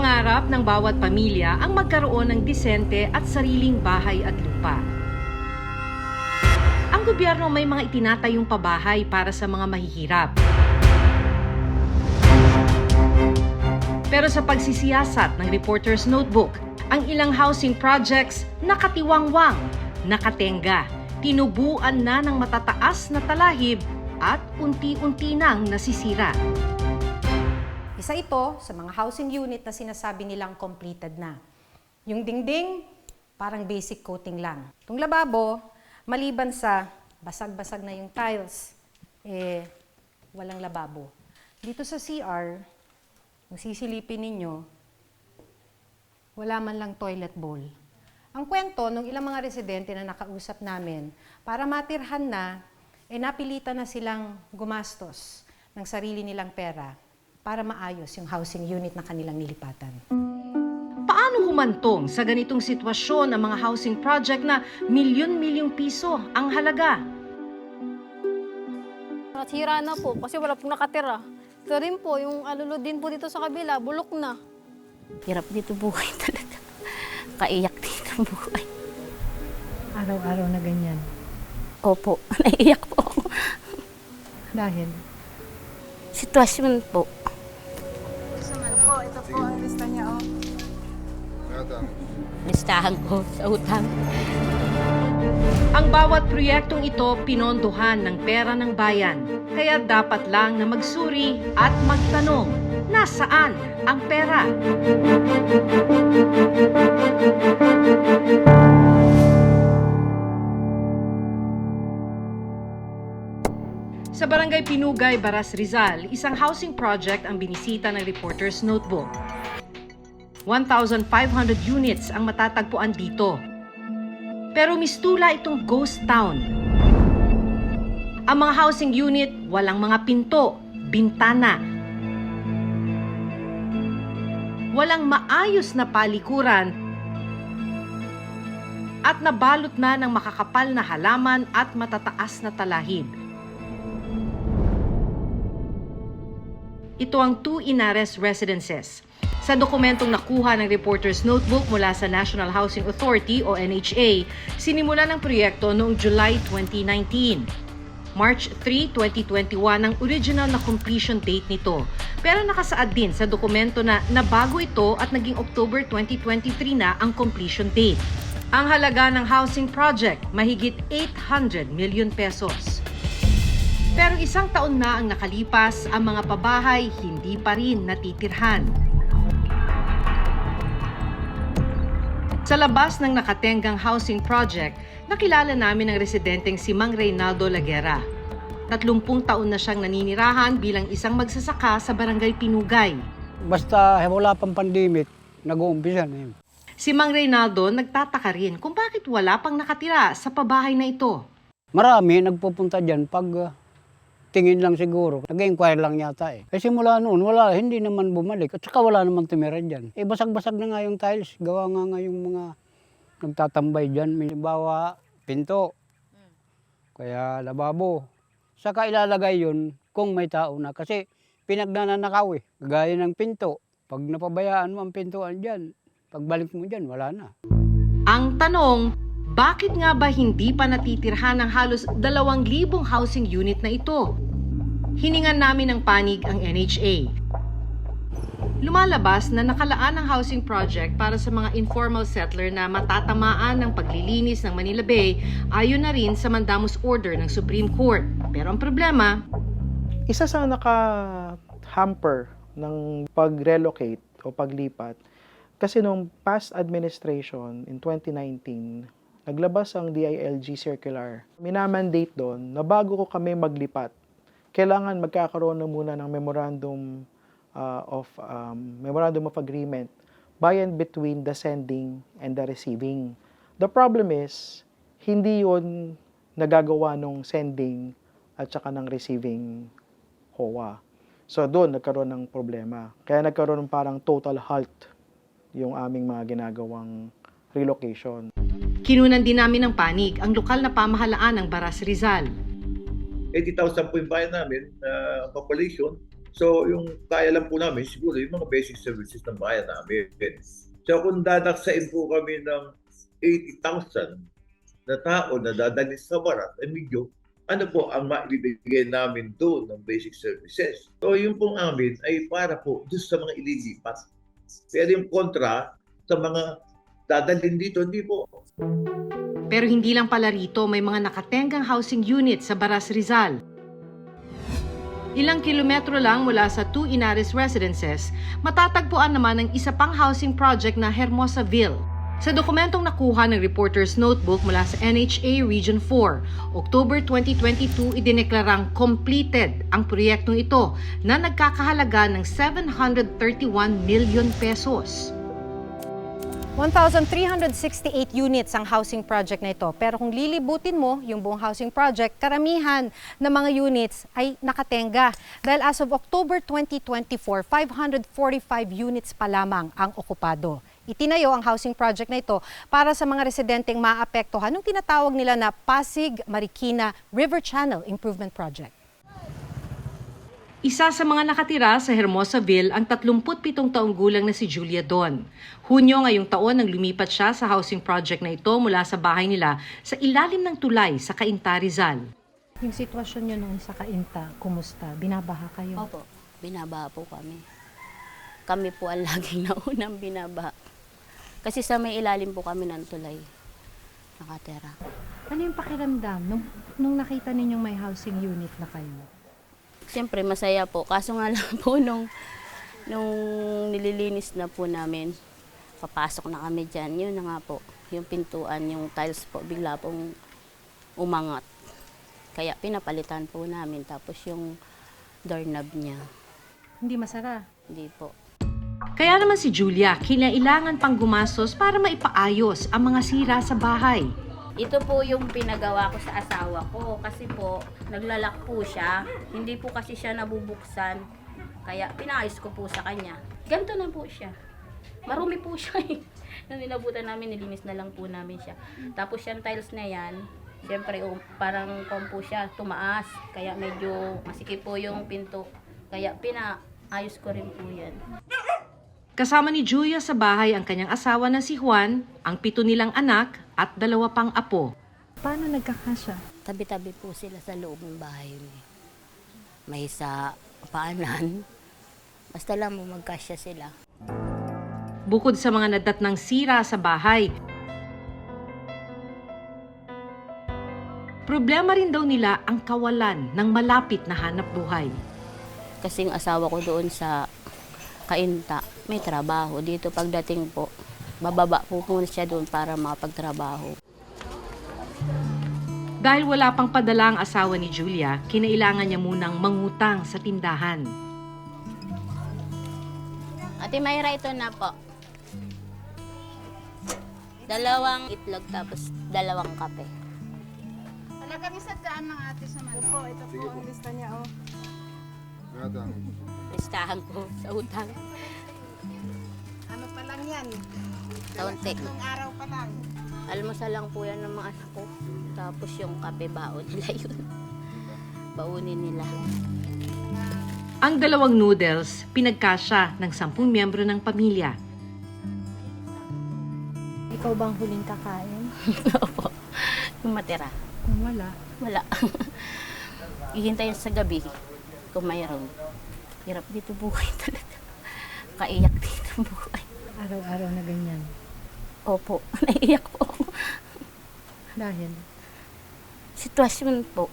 Pangarap ng bawat pamilya ang magkaroon ng disente at sariling bahay at lupa. Ang gobyerno may mga itinatayong pabahay para sa mga mahihirap. Pero sa pagsisiyasat ng Reporter's Notebook, ang ilang housing projects nakatiwangwang, nakatenga, tinubuan na ng matataas na talahib at unti-unti nang nasisira. Isa ito sa mga housing unit na sinasabi nilang completed na. Yung dingding, parang basic coating lang. Itong lababo, maliban sa basag-basag na yung tiles, walang lababo. Dito sa CR, kung sisilipin ninyo, wala man lang toilet bowl. Ang kwento ng ilang mga residente na nakausap namin, para matirhan na, napilitan na silang gumastos ng sarili nilang pera para maayos yung housing unit na kanilang nilipatan. Paano humantong sa ganitong sitwasyon ang mga housing project na milyon-milyong piso ang halaga? Nasira na po kasi wala pong nakatira. Ito rin po, yung alulod din po dito sa kabila, bulok na. Hirap dito buhay talaga. Kaiyak dito buhay. Araw-araw na ganyan. Opo, naiiyak po ako. Dahil? Sitwasyon po. Ito po ang lista niya, oh. Listahan ko sa utang. Ang bawat proyektong ito pinondohan ng pera ng bayan. Kaya dapat lang na magsuri at magtanong, nasaan ang pera? Sa Barangay Pinugay, Baras, Rizal, isang housing project ang binisita ng Reporter's Notebook. 1,500 units ang matatagpuan dito. Pero mistula itong ghost town. Ang mga housing unit, walang mga pinto, bintana. Walang maayos na palikuran at nabalot na ng makakapal na halaman at matataas na talahib. Ito ang 2 Inares residences. Sa dokumentong nakuha ng Reporter's Notebook mula sa National Housing Authority o NHA, sinimula ng proyekto noong July 2019. March 3, 2021 ang original na completion date nito. Pero nakasaad din sa dokumento na nabago ito at naging October 2023 na ang completion date. Ang halaga ng housing project, mahigit 800 million pesos. Pero isang taon na ang nakalipas, ang mga pabahay hindi pa rin natitirhan. Sa labas ng nakatenggang housing project, nakilala namin ang residenteng si Mang Reynaldo Laguera. 30 taon na siyang naninirahan bilang isang magsasaka sa Barangay Pinugay. Basta wala pang pandemic, nag-uumpisa na yun. Si Mang Reynaldo nagtataka rin kung bakit wala pang nakatira sa pabahay na ito. Marami nagpupunta dyan pag tingin lang siguro. Nag-inquire lang yata eh. Kasi mula noon, wala, hindi naman bumalik. At saka wala naman tumira dyan. Basag-basag na nga yung tiles. Gawa nga yung mga nagtatambay dyan. May bawa, pinto. Kaya lababo. Saka ilalagay yun kung may tao na. Kasi pinagnanakaw eh. Gaya ng pinto. Pag napabayaan mo ang pintuan dyan, pagbalik mo dyan, wala na. Ang tanong, bakit nga ba hindi pa natitirhan ng halos 2,000 housing unit na ito? Hiningan namin ng panig ang NHA. Lumalabas na nakalaan ang housing project para sa mga informal settler na matatamaan ng paglilinis ng Manila Bay ayon na rin sa mandamus order ng Supreme Court. Pero ang problema, isa sa naka-hamper ng pag-relocate o paglipat, kasi nung past administration in 2019, naglabas ang DILG circular. Minamandate doon na bago ko kami maglipat, kailangan magkakaroon na muna ng memorandum of agreement by and between the sending and the receiving. The problem is, hindi yon nagagawa nung sending at saka ng receiving HOA. So doon nagkaroon ng problema. Kaya nagkaroon ng parang total halt yung aming mga ginagawang relocation. kinunan din namin ng panig ang lokal na pamahalaan ng Baras Rizal. 80,000 po yung bayan namin, population. So, yung kaya lang po namin, siguro yung mga basic services ng bayan namin. So, kung dadaksain po kami ng 80,000 na tao na dadalhin sa barat, medyo ano po ang maibibigay namin doon ng basic services. So, yung pong amin ay para po doon sa mga ililipat. Pero yung kontra sa mga dadalhin dito, hindi po. Pero hindi lang pala rito may mga nakatenggang housing unit sa Baras, Rizal. Ilang kilometro lang mula sa 2 Inares residences, matatagpuan naman ang isa pang housing project na Hermosaville. Sa dokumentong nakuha ng reporter's notebook mula sa NHA Region 4, October 2022 idineklarang completed ang proyektong ito na nagkakahalaga ng 731 million pesos. 1,368 units ang housing project na ito. Pero kung lilibutin mo yung buong housing project, karamihan ng mga units ay nakatenga. Dahil as of October 2024, 545 units pa lamang ang okupado. Itinayo ang housing project na ito para sa mga residenteng maapektuhan ng tinatawag nila na Pasig-Marikina River Channel Improvement Project. Isa sa mga nakatira sa Hermosaville ang 37 taong gulang na si Julia Don. Hunyo ngayong taon nang lumipat siya sa housing project na ito mula sa bahay nila sa ilalim ng tulay sa Cainta, Rizal. Yung sitwasyon nyo noon sa Cainta, kumusta? Binabaha kayo? Opo, binabaha po kami. Kami po ang laging naunang binabaha. Kasi sa may ilalim po kami ng tulay nakatera. Ano yung pakiramdam nung nakita ninyong may housing unit na kayo? Siyempre masaya po. Kaso nga lang po nung nililinis na po namin, papasok na kami dyan. Yun na nga po, yung pintuan, yung tiles po, bigla pong umangat. Kaya pinapalitan po namin. Tapos yung doorknob niya, Hindi masara. hindi po. Kaya naman si Julia, kinailangan pang gumastos para maipaayos ang mga sira sa bahay. Ito po yung pinagawa ko sa asawa ko kasi po naglalak po siya. Hindi po kasi siya nabubuksan. Kaya pinaayos ko po sa kanya. Ganito na po siya. Marumi po siya eh. Nung nilabutan namin, nilinis na lang po namin siya. Tapos yung tiles na yan, siyempre parang po siya tumaas. Kaya medyo masikip po yung pinto. Kaya pinaayos ko rin po yan. Kasama ni Julia sa bahay ang kanyang asawa na si Juan, ang 7 nilang anak at 2 pang apo. Paano nagkakasya? Tabi-tabi po sila sa loob ng bahay. May sa paanan. Basta lang mo magkasya sila. Bukod sa mga nadatnang sira sa bahay, problema rin daw nila ang kawalan ng malapit na hanap buhay. Kasi yung asawa ko doon sa Cainta, may trabaho. Dito pagdating po, bababa po muna siya doon para makapagtrabaho. Dahil wala pang padala ang asawa ni Julia, kinailangan niya munang mangutang sa tindahan. Ate Mayra, ito na po. 2 itlog tapos 2 kape. Talagang isa daan ng ate sa manok. Opo, ito po ang lista niya. Oh. Listahan ko sa utang. Ano pa lang yan? Kaunti. Ng araw pa lang. Almusal lang po yan ng mga anak ko. Tapos yung kape baon nila yun. Baunin nila. Ang 2 noodles, pinagkasya ng 10 miyembro ng pamilya. Ikaw bang huling kakain? Opo. Yung matira. Wala. Wala. Ihintayin sa gabi kung mayroon. Hirap dito buhay talaga. Kaiyak dito buhay. Araw-araw na ganyan. Opo, naiiyak po ako. Dahil? Sitwasyon po.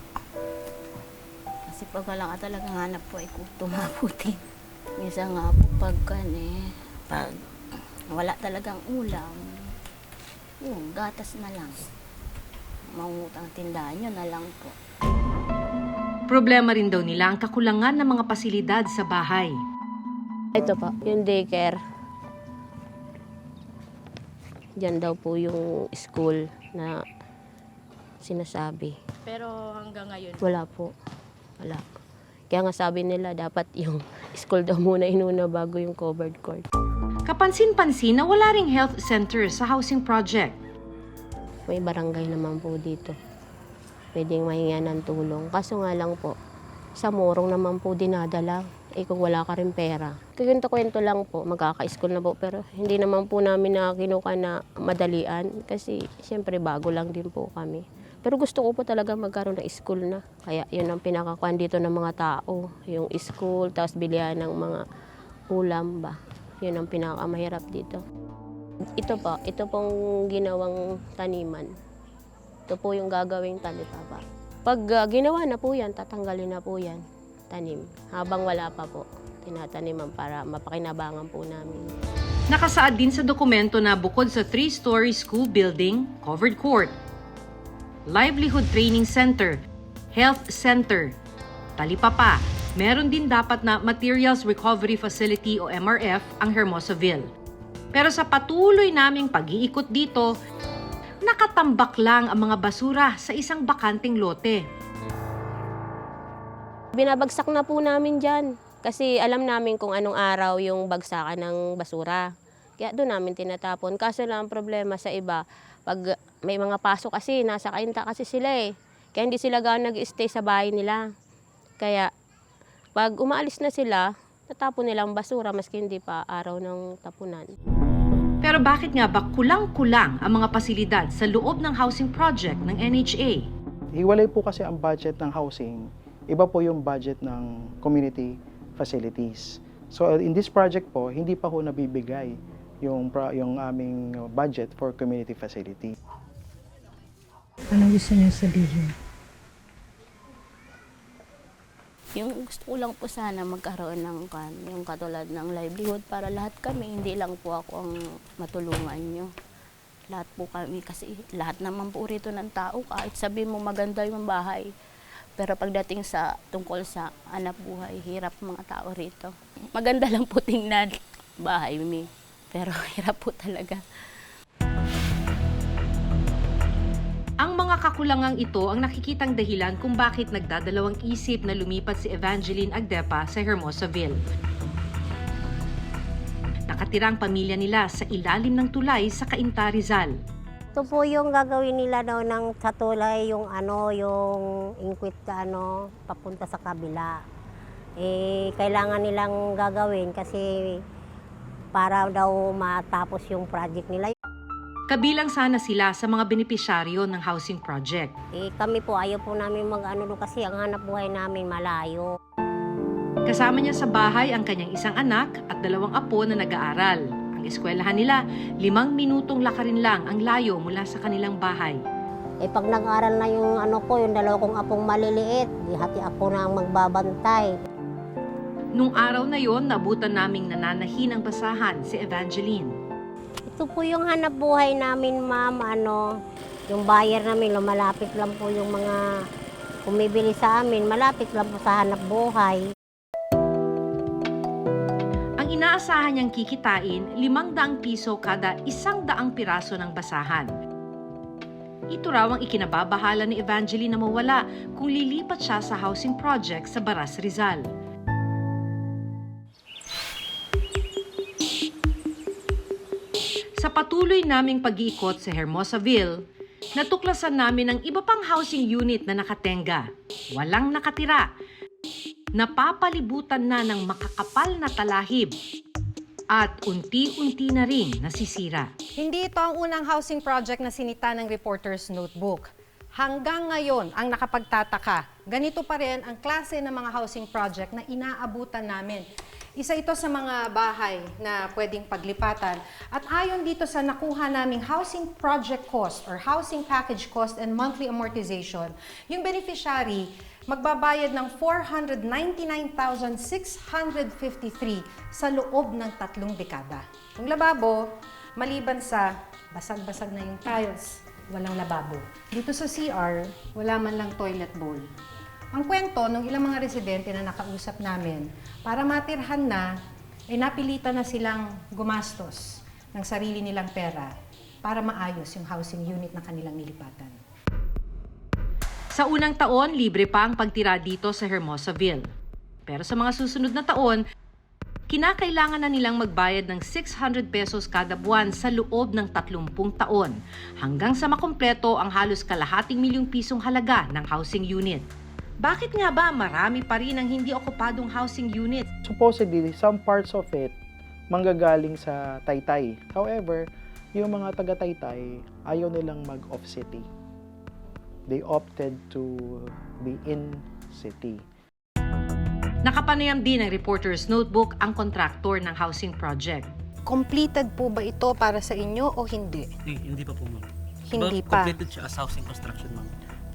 Kasi pag wala ka talagang hanap po ay tumaputi. Minsan nga po pag wala talagang ulam, yung gatas na lang. Mangutang tindahan nyo na lang po. Problema rin daw nila ang kakulangan ng mga pasilidad sa bahay. Ito po, yung daycare. Diyan daw po yung school na sinasabi. Pero hanggang ngayon, Wala po. Wala. Kaya nga sabi nila, dapat yung school daw muna inuna bago yung covered court. Kapansin-pansin na wala ring health center sa housing project. May barangay naman po dito. Pwedeng mahinga ng tulong. Kaso nga lang po, sa morong naman po dinadala. kung wala ka rin pera. Kwento-kwento lang po, magkaka-school na po. Pero hindi naman po namin na kinuha na madalian kasi siyempre bago lang din po kami. Pero gusto ko po talaga magkaroon ng school na. Kaya yun ang pinakakuan dito ng mga tao. Yung school, tapos bilihan ng mga ulam ba. Yun ang pinakamahirap dito. Ito pong ginawang taniman. Ito po yung gagawing talipapa. Pag ginawa na po yan, tatanggalin na po yan, tanim. Habang wala pa po, tinataniman para mapakinabangan po namin. Nakasaad din sa dokumento na bukod sa 3-story school building, covered court, livelihood training center, health center, talipapa, meron din dapat na Materials Recovery Facility o MRF ang Hermosaville. Pero sa patuloy naming pag-iikot dito, nakatambak lang ang mga basura sa isang bakanting lote. Binabagsak na po namin dyan kasi alam namin kung anong araw yung bagsakan ng basura. Kaya doon namin tinatapon. Kaso lang ang problema sa iba, pag may mga pasok kasi, nasa kainta kasi sila eh. Kaya hindi sila gano'n nag-stay sa bahay nila. Kaya pag umaalis na sila, natapon nila ang basura maski hindi pa araw ng tapunan. Pero bakit nga ba kulang-kulang ang mga pasilidad sa loob ng housing project ng NHA? Hiwalay po kasi ang budget ng housing. Iba po yung budget ng community facilities. So in this project po, hindi pa ho nabibigay yung aming budget for community facility. Ano gusto niyo sabihin? Yung gusto ko lang po sana magkaroon ng yung katulad ng livelihood para lahat kami, hindi lang po ako ang matulungan nyo. Lahat po kami kasi lahat naman po rito ng tao, kahit sabihin mo maganda yung bahay. Pero pagdating sa tungkol sa hanap buhay, hirap mga tao rito. Maganda lang po tingnan bahay mi, pero hirap po talaga. Ang mga kakulangang ito ang nakikitang dahilan kung bakit nagdadalawang isip na lumipat si Evangeline Agdepa sa Hermosaville. Nakatira ang pamilya nila sa ilalim ng tulay sa Cainta, Rizal. Ito po yung gagawin nila daw ng sa tulay, yung yung inquit papunta sa kabila. Kailangan nilang gagawin kasi para daw matapos yung project nila. Kabilang sana sila sa mga benepisyaryo ng housing project. Kami po, ayaw po namin doon kasi ang hanap buhay namin malayo. Kasama niya sa bahay ang kanyang isang anak at 2 apo na nag-aaral. Ang eskwelahan nila, 5 minutong lakarin lang ang layo mula sa kanilang bahay. Pag nag-aral na yung yung 2 kong apong maliliit, hati ako na ang magbabantay. Nung araw na yon, nabutan naming nananahi ng basahan si Evangeline. Ito po yung hanap buhay namin, ma'am. Yung buyer namin, lumalapit lang po yung mga kumibili sa amin. Malapit lang po sa hanap buhay. Ang inaasahan niyang kikitain, 500 piso kada 100 piraso ng basahan. Ito raw ang ikinababahala ni Evangeline na mawala kung lilipat siya sa housing project sa Baras, Rizal. Sa patuloy naming pag-iikot sa Hermosaville, natuklasan namin ang iba pang housing unit na nakatenga. Walang nakatira. Napapalibutan na ng makakapal na talahib. At unti-unti na rin nasisira. Hindi ito ang unang housing project na sinita ng Reporter's Notebook. Hanggang ngayon, ang nakapagtataka, ganito pa rin ang klase ng mga housing project na inaabutan namin. Isa ito sa mga bahay na pwedeng paglipatan. At ayon dito sa nakuha naming housing project cost or housing package cost and monthly amortization, yung beneficiary magbabayad ng 499,653 sa loob ng 3 dekada. Yung lababo, maliban sa basag-basag na yung tiles, walang lababo. Dito sa CR, wala man lang toilet bowl. Ang kwento ng ilang mga residente na nakausap namin, para matirhan na, napilitan na silang gumastos ng sarili nilang pera para maayos yung housing unit na kanilang nilipatan. Sa unang taon, libre pa ang pagtira dito sa Hermosaville. Pero sa mga susunod na taon, kinakailangan na nilang magbayad ng 600 pesos kada buwan sa loob ng 30 taon, hanggang sa makumpleto ang halos kalahating milyong pisong halaga ng housing unit. Bakit nga ba marami pa rin ang hindi okupadong housing unit? Supposedly, some parts of it manggagaling sa Taytay. However, yung mga taga-Taytay, ayaw nilang mag-off-city. They opted to be in city. Nakapanayam din ng Reporter's Notebook ang kontraktor ng housing project. Completed po ba ito para sa inyo o hindi? Hindi pa po, ma'am. Hindi pa. Completed siya as housing construction, ma'am.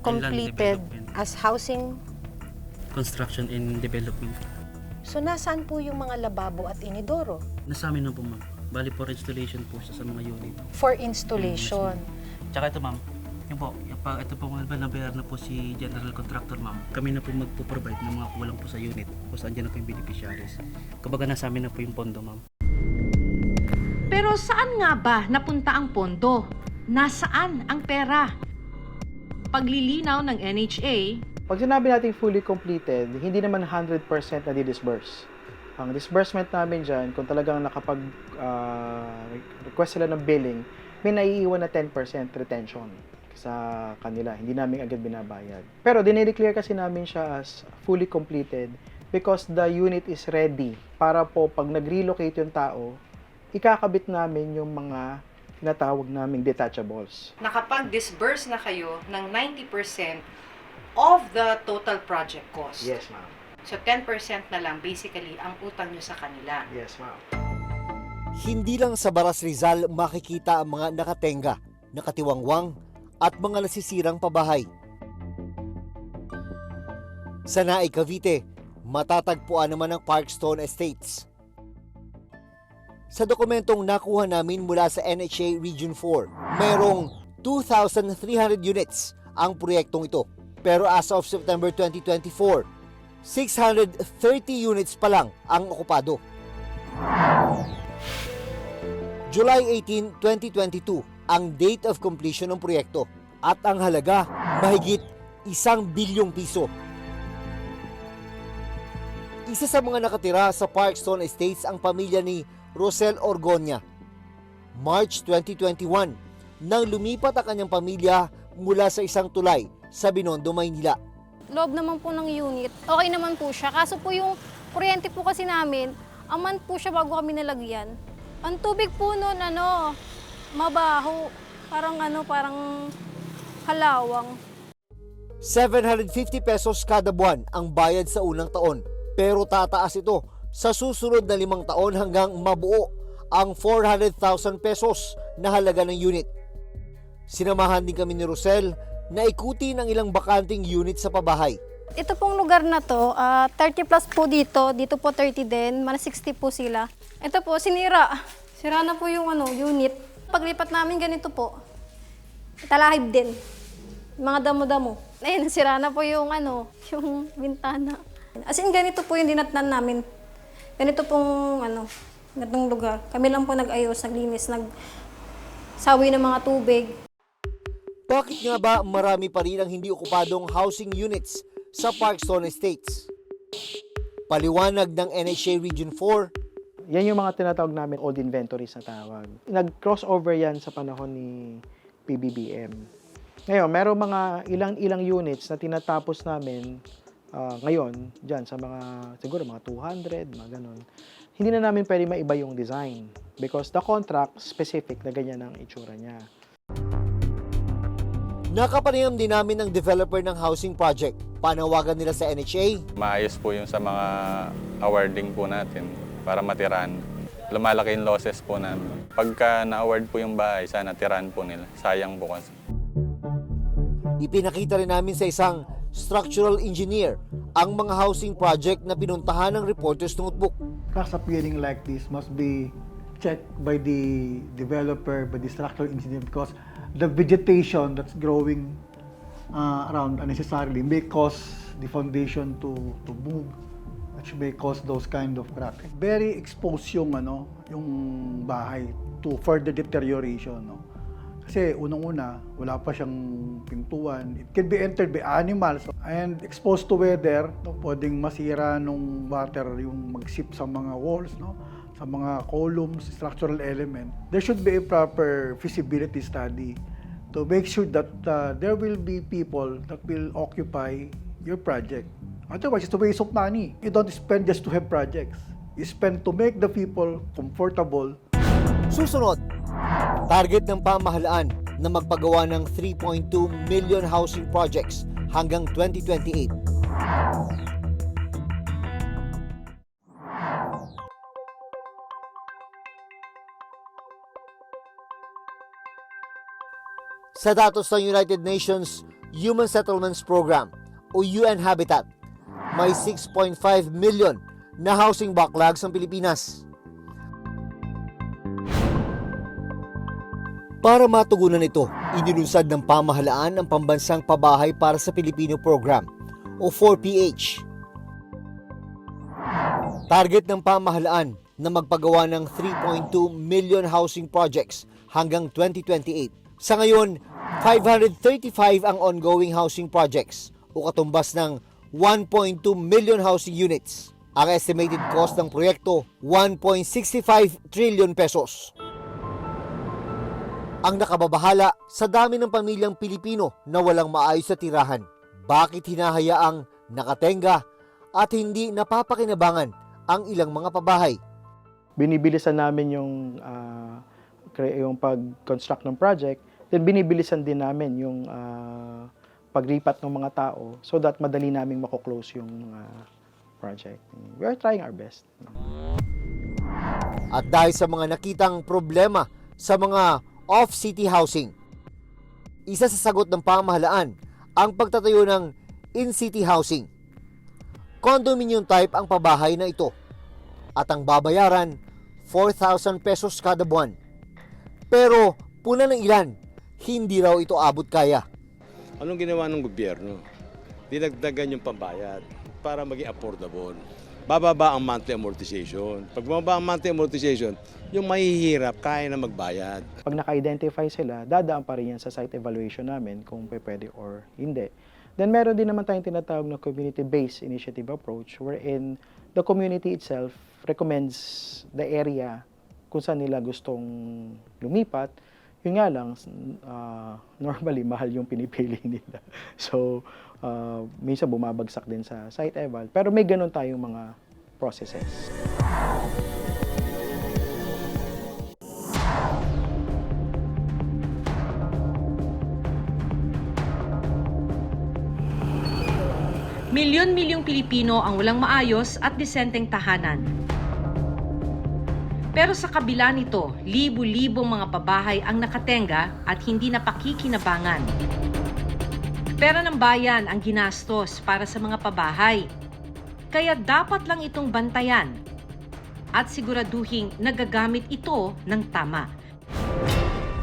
And land Completed development. as housing. Construction and development. So nasaan po yung mga lababo at inidoro? Nasa amin na po, ma'am. Bali for installation po siya sa mga unit. For installation. Tsaka ito, ma'am. Yun po, ito po nabayar na po si general contractor, ma'am. Kami na po magpo-provide ng mga kulang po sa unit kung saan dyan na po yung beneficiaries. Kumbaga nasa amin na po yung pondo, ma'am. Pero saan nga ba napunta ang pondo? Nasaan ang pera? Paglilinaw ng NHA, Pag sinabi natin fully completed, hindi naman 100% na di-disburse. Ang disbursement namin dyan, kung talagang request sila ng billing, may naiiwan na 10% retention sa kanila. Hindi namin agad binabayad. Pero dinideclare kasi namin siya as fully completed because the unit is ready para po pag nag-relocate yung tao, ikakabit namin yung mga tinatawag naming detachables. Nakapag-disburse na kayo ng 90% of the total project cost. Yes, ma'am. So 10% na lang basically ang utang nyo sa kanila. Yes, ma'am. Hindi lang sa Baras Rizal makikita ang mga nakatenga, nakatiwangwang at mga nasisirang pabahay. Sa Naay, Cavite, matatagpuan naman ang Parkstone Estates. Sa dokumentong nakuha namin mula sa NHA Region 4, mayroong 2,300 units ang proyektong ito. Pero as of September 2024, 630 units pa lang ang okupado. July 18, 2022 ang date of completion ng proyekto at ang halaga mahigit 1 bilyong piso. Isa sa mga nakatira sa Parkstone Estates ang pamilya ni Rosel Orgonia. March 2021, nang lumipat ang kanyang pamilya mula sa isang tulay sa Binondo, Maynila. Loob naman po ng unit, okay naman po siya. Kaso po yung kuryente po kasi namin, aman po siya bago kami nalagyan. Ang tubig po noon, mabaho. Parang halawang. 750 pesos kada buwan ang bayad sa unang taon. Pero tataas ito sa susunod na 5 taon hanggang mabuo ang 400,000 pesos na halaga ng unit. Sinamahan din kami ni Rosel na ikuti ng ilang bakanting unit sa pabahay. Ito pong lugar na to, 30 plus po dito po 30 din, mga 60 po sila. Ito po, sinira. Sira na po yung unit. Paglipat namin ganito po, talahib din. Mga damo-damo. Ayun, sira na po yung yung bintana. As in, ganito po yung dinatnan namin. Ganito pong ganitong lugar. Kami lang po nag-ayos, naglinis, nagsawi ng mga tubig. Bakit nga ba marami pa rin ang hindi okupadong housing units sa Parkstone Estates? Paliwanag ng NHA Region 4, Yan yung mga tinatawag namin old inventories na tawag. Nag-crossover yan sa panahon ni PBBM. Ngayon, meron mga ilang units na tinatapos namin ngayon, dyan sa siguro mga 200, mga ganun. Hindi na namin pwede maiba yung design because the contract specific na ganyan ang itsura niya. nakapanayam din namin ng developer ng housing project. Panawagan nila sa NHA. Maayos po yung sa mga awarding po natin para matirahan. Lumalaki yung losses po namin. Pagka na-award po yung bahay, sana tirahan po nila. Sayang po kasi. Ipinakita rin namin sa isang structural engineer ang mga housing project na pinuntahan ng Reporter's Notebook. Class appearing like this must be checked by the developer, by the structural engineer, because the vegetation that's growing around unnecessarily may cause the foundation to move, which may cause those kind of cracks. Very exposed yung bahay to further deterioration, no? Kasi unang-una, wala pa siyang pintuan. It can be entered by animals and exposed to weather, no? Pwedeng masira nung water yung mag-seep sa mga walls, no? Sa mga columns, structural element. There should be a proper feasibility study to make sure that there will be people that will occupy your project. Otherwise, it's a waste of money. You don't spend just to have projects. You spend to make the people comfortable. Susunod, target ng pamahalaan na magpagawa ng 3.2 million housing projects hanggang 2028. Sa datos ng United Nations Human Settlements Program o UN Habitat, may 6.5 million na housing backlogs ang Pilipinas. Para matugunan ito, inilunsad ng pamahalaan ang Pambansang Pabahay para sa Pilipino Program o 4PH. Target ng pamahalaan na magpagawa ng 3.2 million housing projects hanggang 2028. Sa ngayon, 535 ang ongoing housing projects o katumbas ng 1.2 million housing units. Ang estimated cost ng proyekto, 1.65 trillion pesos. Ang nakababahala sa dami ng pamilyang Pilipino na walang maayos na tirahan. Bakit hinahayaang nakatenga at hindi napapakinabangan ang ilang mga pabahay? Binibilisan namin yung pag-construct ng project, then binibilisan din namin yung paglipat ng mga tao so that madali naming mako-close yung project. We are trying our best. At dahil sa mga nakitang problema sa mga off-city housing, isa sa sagot ng pamahalaan ang pagtatayo ng in-city housing. Condominium type ang pabahay na ito at ang babayaran 4,000 pesos kada buwan. Pero puna ng ilan, hindi raw ito abot kaya. Anong ginawa ng gobyerno? Dinagdagan yung pambayad para maging affordable. Bababa ang monthly amortization. Pag bababa ang monthly amortization, yung mahihirap kaya na magbayad. Pag naka-identify sila, dadaan pa rin yan sa site evaluation namin kung pwede or hindi. Then meron din naman tayong tinatawag na community-based initiative approach wherein the community itself recommends the area kung saan nila gustong lumipat. Yun nga lang, normally mahal yung pinipili nila. So, minsan bumabagsak din sa site eval. Pero may ganun tayong mga processes. Milyon-milyong Pilipino ang walang maayos at disenteng tahanan. Pero sa kabila nito, libu-libong mga pabahay ang nakatenga at hindi napakikinabangan. Pera ng bayan ang ginastos para sa mga pabahay. Kaya dapat lang itong bantayan at siguraduhing nagagamit ito ng tama.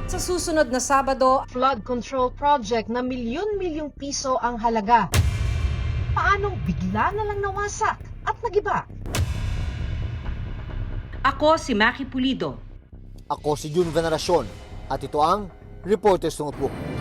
Sa susunod na Sabado, flood control project na milyon-milyong piso ang halaga. Paanong bigla na lang nawasak at nagiba? Ako si Maki Pulido. Ako si Jun Veneracion at ito ang Reporters Notebook.